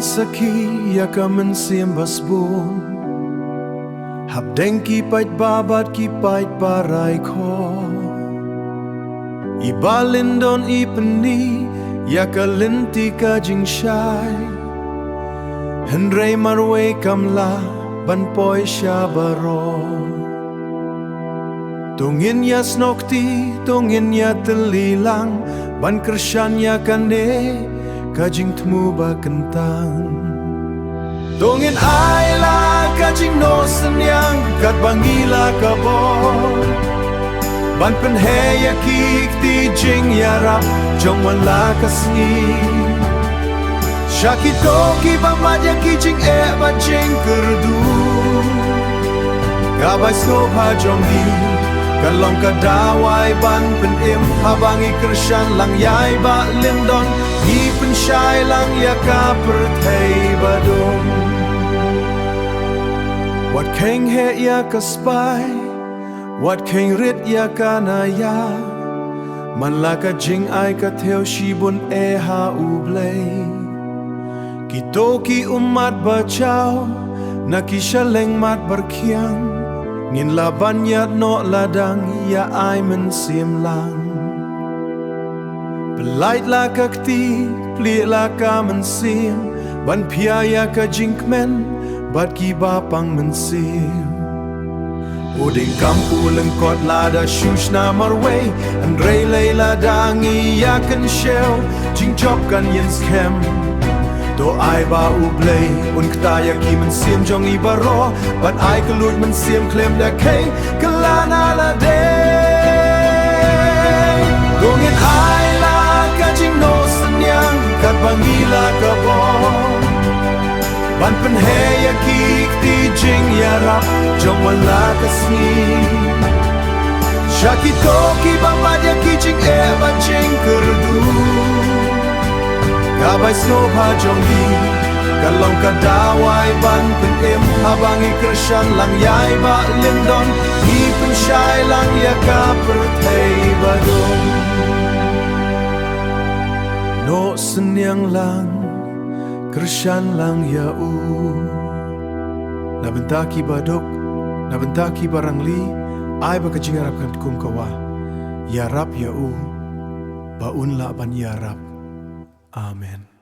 saki ya ka men siem basbun hab denki pait babat ki pait parai kho ibalindon ipni ya ka linti ka jing shai henrei marwe kamla ban poi shabaro tungin ya snokti tungin ya telilang ban kershan ya kande kajing temu ba kentang tungin aila kajing no senyang kat bangila kabo ban penhe ya kik ti jing ya rap jong wala kasni shakito ki ba madya ki jing e ba jing kerdu kabai sno pa jong di kalong kadawai ban pen im habangi kershan lang yai ba lindon ni pen shai lang ya ka perthei badung wat keng he ya ka spy wat keng rit ya ka na ya man la ka jing ai ka theo shi bun e ha u blei ki to ki umat ba chao na ki shaleng mat bar khiang ngin la banyat no ladang ya ai men sim lang belait la ka kti pli la ka men sim ban pia ya ka jinkmen bat ki ba pang men sim uding kam ulen kot la da shush na marway and rei lei la dangi ya kan shell jing job kan yen scam do ai ba u blei un kta ya ki men sim jong I baro but ai kalut men sim klem da kei kalana la de dongin ai la ka jing no senyang kat bangila ka bo ban pen he ya ki ti jing ya rap jong wala kasni shakito ki ba madya ki jing e ba jing kerdu kabai sno pa jong di kalong kadawai ban pen em habangi kershan lang yai ba lindon ni pen shai lang ya ka perthei badung no senyang lang kershan lang ya u na bentaki badok na bentaki barangli ai ba kajingarap kan kum kawa ya rap ya u ba un la ban ya rap amen.